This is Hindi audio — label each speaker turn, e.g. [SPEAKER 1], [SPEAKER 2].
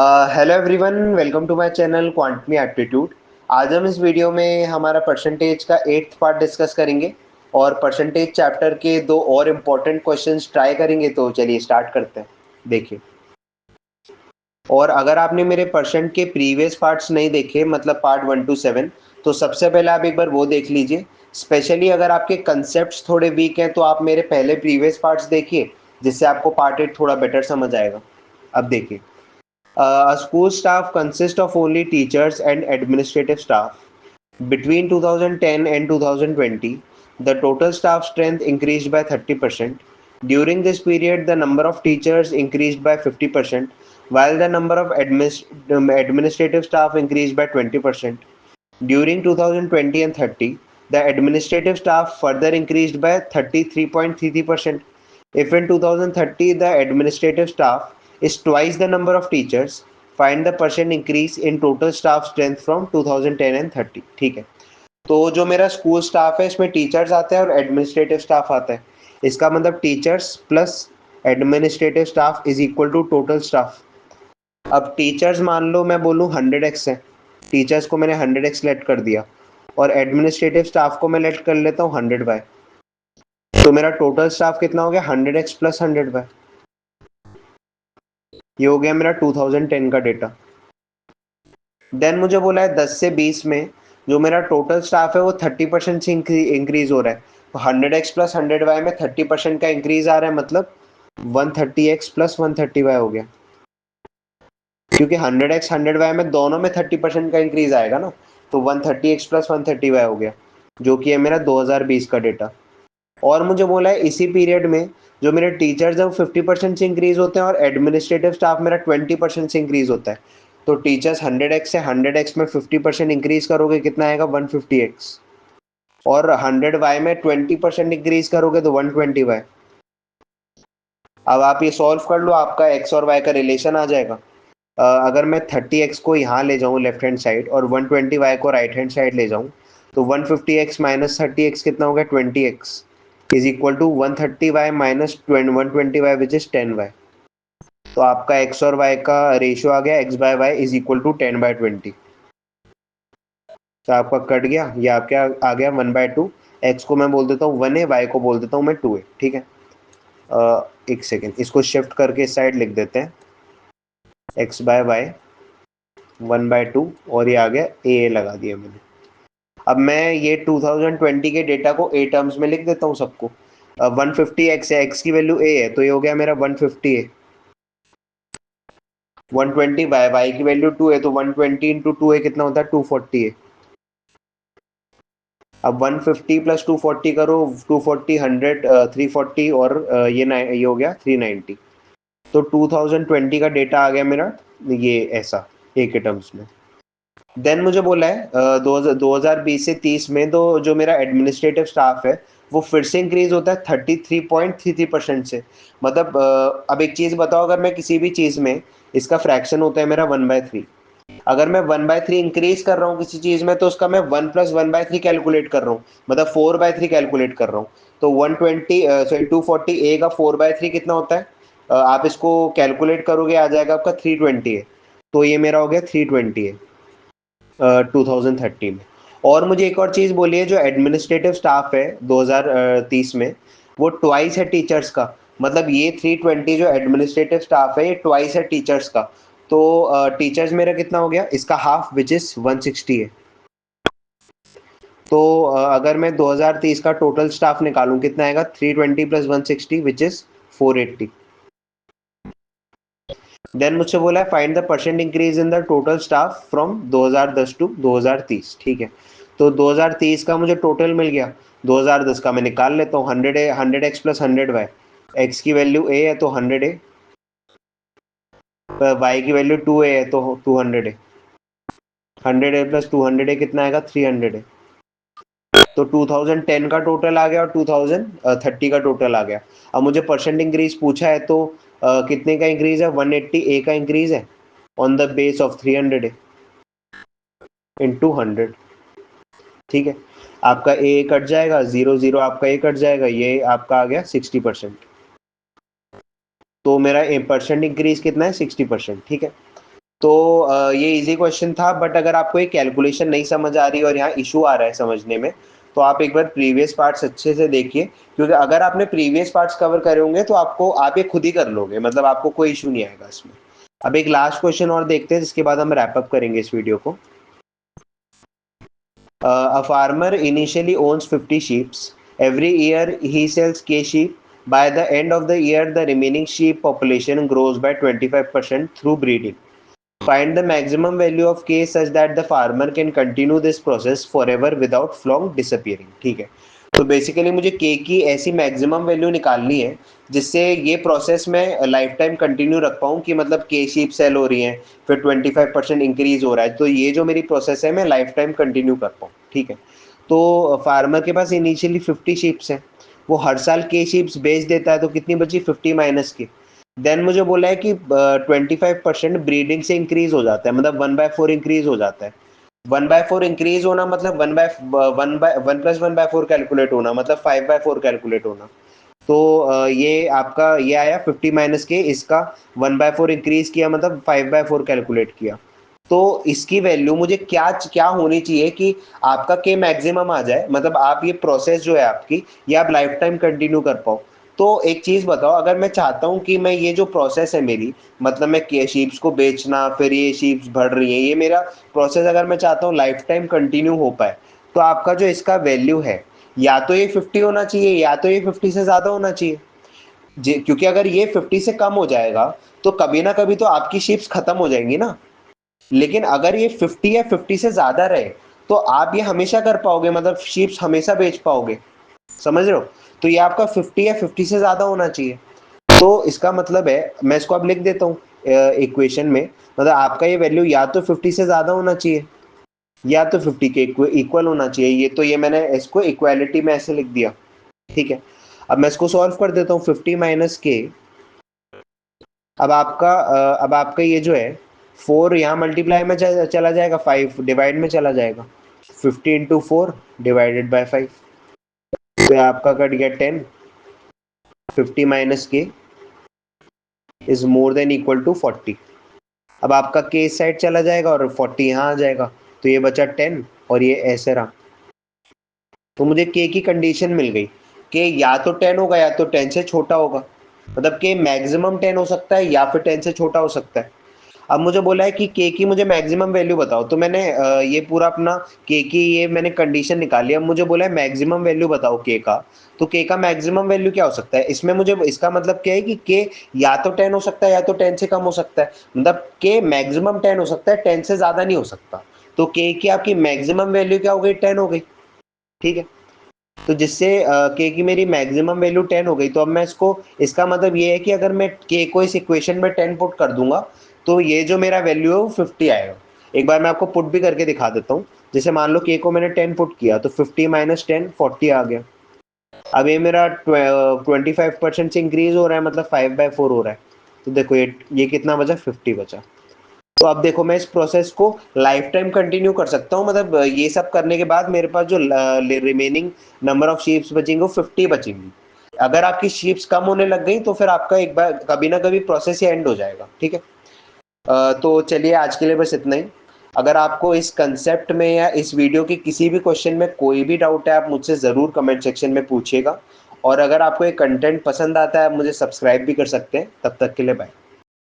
[SPEAKER 1] Hello everyone, welcome to my channel quantamy aptitude. आज हम इस वीडियो में हमारा परसेंटेज का 8th पार्ट डिस्कस करेंगे और परसेंटेज चैप्टर के दो और इम्पोर्टेंट क्वेश्चंस ट्राई करेंगे। तो चलिए स्टार्ट करते हैं। देखिए, और अगर आपने मेरे परसेंट के प्रीवियस पार्ट्स नहीं देखे, मतलब पार्ट 1 to 7, तो सबसे पहले आप एक बार वो देख लीजिए। स्पेशली अगर आपके कंसेप्ट्स थोड़े वीक हैं तो आप मेरे पहले प्रीवियस पार्ट्स देखिए, जिससे आपको पार्ट 8 थोड़ा बेटर समझ आएगा। अब देखिए, a school staff consists of only teachers and administrative staff. Between 2010 and 2020, the total staff strength increased by 30%. During this period, the number of teachers increased by 50%, while the number of administrative staff increased by 20%. During 2020 and 30, the administrative staff further increased by 33.33%. If in 2030 the administrative staff is twice the number of teachers, find the percent increase in total staff strength from 2010 and 30। ठीक है, तो जो मेरा स्कूल स्टाफ है इसमें टीचर्स आते हैं और एडमिनिस्ट्रेटिव स्टाफ आता है। इसका मतलब teachers plus administrative staff is equal to total staff. अब टीचर्स मान लो मैं बोलूँ 100x है, टीचर्स को मैंने 100x लेट कर दिया और एडमिनिस्ट्रेटिव स्टाफ को मैं लेट कर लेता हूँ 100y। तो मेरा टोटल स्टाफ कितना हो गया? 100x plus 100y। ये हो गया मेरा 2010 का डेटा। देन मुझे बोला है 10 से 20 में जो मेरा टोटल स्टाफ है वो 30% से इंक्रीज हो रहा है। तो 100x प्लस 100y में 30% का इंक्रीज आ रहा है, मतलब 130x प्लस 130y हो गया, क्योंकि 100x 100y में दोनों में 30% का इंक्रीज आएगा ना। तो 130x प्लस 130y हो गया, जो कि है मेरा 2020 का डेटा। और मुझे बोला है इसी पीरियड में जो मेरे टीचर्स हैं वो 50% से इंक्रीज होते हैं और एडमिनिस्ट्रेटिव स्टाफ मेरा 20% से इंक्रीज होता है। तो टीचर्स 100x से 100x में 50% इंक्रीज करोगे कितना आएगा? 150x। और 100y में 20% इंक्रीज करोगे तो 120y। अब आप ये सॉल्व कर लो, आपका x और y का रिलेशन आ जाएगा। अगर मैं 30x को यहाँ ले जाऊँ लेफ्ट हैंड साइड और 120y को राइट हैंड साइड ले जाऊँ, तो 150x माइनस 30x कितना हो गया? 20x is equal to 130y minus 120y which is 10y। तो आपका x और y का रेशियो आ गया x by y is equal to 10/20। तो आपका कट गया, ये आपका आ गया 1/2। x को मैं बोल देता हूँ 1 है, y को बोल देता हूँ मैं 2 है। ठीक है, एक सेकेंड, इसको शिफ्ट करके इस साइड लिख देते हैं। x बाय वाई 1/2 और ये आ गया a लगा दिया मैंने। अब मैं ये 2020 के डेटा को a टर्म्स में लिख देता हूँ सबको। 150x है, x की वैल्यू a है, तो ये हो गया मेरा 150 है। 120 बाय y की वैल्यू 2 है, तो 120 इंटू 2 है, कितना होता है? 240 है। अब 150 प्लस 240 करो, 240 100 340 और ये हो गया 390। तो 2020 का डेटा आ गया मेरा ये ऐसा ए के टर्म्स में। देन मुझे बोला है 2020 से 30 में तो जो मेरा एडमिनिस्ट्रेटिव स्टाफ है वो फिर से इंक्रीज होता है 33.33% से। मतलब अब एक चीज़ बताओ, अगर मैं किसी भी चीज़ में, इसका फ्रैक्शन होता है मेरा 1/3। अगर मैं 1/3 इंक्रीज कर रहा हूँ किसी चीज़ में तो उसका मैं 1 प्लस 1/3 कैलकुलेट कर रहा हूँ, मतलब 4/3 कैलकुलेट कर रहा हूँ। तो 240 ए का 4/3 कितना होता है? आप इसको कैलकुलेट करोगे आ जाएगा आपका 320 है। तो ये मेरा हो गया 320 है 2030 में। और मुझे एक और चीज़ बोली है, जो एडमिनिस्ट्रेटिव स्टाफ है 2030 में वो ट्वाइस है टीचर्स का। मतलब ये 320 जो एडमिनिस्ट्रेटिव स्टाफ है ये ट्वाइस है टीचर्स का। तो टीचर्स मेरा कितना हो गया? इसका हाफ विच इज 160 है। तो अगर मैं 2030 का टोटल स्टाफ निकालूं कितना आएगा? 320 प्लस 160 विच इज 480। देन मुझसे बोला है find the percent increase in the total staff from 2010 to 2030। ठीक है, तो 2030 का मुझे टोटल मिल गया, 2010 का मैं निकाल लेता हूँ। 100x प्लस 100y, x की वैल्यू a है तो 100 है, y की वैल्यू 2a है तो 200 है। 100 प्लस 200 कितना आएगा? 300 है। तो 2010 का टोटल आ गया और 2030 का टोटल आ गया। अब मुझे परसेंट इंक्रीज पूछा है तो कितने का इंक्रीज है? 180 ए का इंक्रीज है ऑन द बेस ऑफ 300 है इंटू 100। ठीक है, आपका ए कट जाएगा, 0 0 आपका ए कट जाएगा, ये आपका आ गया 60%। तो मेरा ए परसेंट इंक्रीज कितना है? 60%। ठीक है, तो ये इजी क्वेश्चन था, बट अगर आपको ये कैलकुलेशन नहीं समझ आ रही और यहाँ इशू आ रहा है समझने में, तो आप एक बार प्रीवियस पार्ट्स अच्छे से देखिए, क्योंकि अगर आपने प्रीवियस पार्ट्स कवर करे होंगे तो आप ये खुद ही कर लोगे, मतलब आपको कोई इशू नहीं आएगा इसमें। अब एक लास्ट क्वेश्चन और देखते हैं, जिसके बाद हम रैप अप करेंगे इस वीडियो को। A farmer initially owns 50 sheep. Every year he sells K sheep. By the end of the year, the remaining sheep population grows by 25% through breeding. Find the maximum value of K such that the farmer can continue this process forever without flock disappearing. ठीक है, तो बेसिकली मुझे K की ऐसी मैक्सिमम वैल्यू निकालनी है जिससे ये प्रोसेस में लाइफ टाइम कंटिन्यू रख पाऊँ, कि मतलब K शीप सेल हो रही हैं, फिर 25% इंक्रीज हो रहा है, तो ये जो मेरी प्रोसेस है मैं लाइफ टाइम कंटिन्यू कर पाऊँ। ठीक है, तो फार्मर के पास इनिशियली 50 शीप्स हैं, वो हर साल K शीप्स बेच देता है, तो कितनी बची 50 माइनस की। देन मुझे बोला है कि 25% ब्रीडिंग से इंक्रीज हो जाता है, मतलब 1/4 इंक्रीज हो जाता है। 1/4 इंक्रीज होना मतलब 1 प्लस 1/4 कैलकुलेट होना, मतलब 5/4 कैलकुलेट होना। तो ये आपका ये आया 50 माइनस के, इसका 1/4 इंक्रीज किया, मतलब 5/4 कैलकुलेट किया। तो इसकी वैल्यू मुझे क्या क्या होनी चाहिए कि आपका के मैक्सिमम आ जाए, मतलब आप ये प्रोसेस जो है आपकी, ये आप लाइफ टाइम कंटिन्यू कर पाओ। तो एक चीज़ बताओ, अगर मैं चाहता हूँ कि मैं ये जो प्रोसेस है मेरी, मतलब मैं शीप्स को बेचना, फिर ये शीप्स बढ़ रही हैं, ये मेरा प्रोसेस अगर मैं चाहता हूँ लाइफ टाइम कंटिन्यू हो पाए, तो आपका जो इसका वैल्यू है, या तो ये 50 होना चाहिए, या तो ये 50 से ज़्यादा होना चाहिए। क्योंकि अगर ये 50 से कम हो जाएगा, तो कभी ना कभी तो आपकी शीप्स खत्म हो जाएंगी ना। लेकिन अगर ये 50 या 50 से ज़्यादा रहे, तो आप ये हमेशा कर पाओगे, मतलब शीप्स हमेशा बेच पाओगे। समझ रहे हो? तो ये आपका 50 या 50 से ज़्यादा होना चाहिए। तो इसका मतलब है, मैं इसको अब लिख देता हूँ इक्वेशन में, मतलब आपका ये वैल्यू या तो 50 से ज़्यादा होना चाहिए, या तो 50 के इक्वल होना चाहिए। ये तो ये मैंने इसको इक्वालिटी में ऐसे लिख दिया। ठीक है, अब मैं इसको सॉल्व कर देता हूँ। 50 माइनस के, अब आपका ये जो है 4 यहाँ मल्टीप्लाई में चला जाएगा, 5 डिवाइड में चला जाएगा। 50 इंटू 4 डिवाइडेड बाई 5, तो आपका कट गया 10। 50 minus k is more than equal to 40। अब आपका के इस साइड चला जाएगा और 40 यहाँ आ जाएगा, तो ये बचा 10 और ये ऐसे रहा। तो मुझे के की कंडीशन मिल गई, के या तो 10 होगा या तो 10 से छोटा होगा, मतलब के मैक्सिमम 10 हो सकता है या फिर 10 से छोटा हो सकता है। अब मुझे बोला है कि के की मुझे मैक्सिमम वैल्यू बताओ, तो मैंने ये पूरा अपना के की ये मैंने कंडीशन निकाली। अब मुझे बोला है मैक्सिमम वैल्यू बताओ के का, तो के का मैक्सिमम वैल्यू क्या हो सकता है इसमें, मुझे इसका मतलब क्या है कि के या तो 10 हो सकता है या तो 10 से कम हो सकता है, मतलब के मैक्सिमम 10 हो सकता है, 10 से ज़्यादा नहीं हो सकता। तो के की आपकी मैक्सिमम वैल्यू क्या हो गई, 10 हो गई। ठीक है, तो जिससे के की मेरी मैक्सिमम वैल्यू 10 हो गई। तो अब मैं इसको, इसका मतलब ये है कि अगर मैं के को इस इक्वेशन में 10 पुट कर दूंगा, तो ये जो मेरा वैल्यू है वो 50 आएगा। एक बार मैं आपको पुट भी करके दिखा देता हूँ। जैसे मान लो के को मैंने 10 पुट किया, तो 50 माइनस 10 40 आ गया। अब ये मेरा 25% से इंक्रीज हो रहा है, मतलब 5/4 हो रहा है। तो देखो ये कितना बचा, 50 बचा। तो अब देखो मैं इस प्रोसेस को लाइफ टाइम कंटिन्यू कर सकता हूँ, मतलब ये सब करने के बाद मेरे पास जो रिमेनिंग नंबर ऑफ शीप्स बचेंगे वो 50 बचेंगी। अगर आपकी शीप्स कम होने लग गई, तो फिर आपका एक बार कभी ना कभी प्रोसेस ही एंड हो जाएगा। ठीक है, तो चलिए आज के लिए बस इतना ही। अगर आपको इस कंसेप्ट में या इस वीडियो के किसी भी क्वेश्चन में कोई भी डाउट है, आप मुझसे ज़रूर कमेंट सेक्शन में पूछिएगा। और अगर आपको ये कंटेंट पसंद आता है, आप मुझे सब्सक्राइब भी कर सकते हैं। तब तक के लिए बाय।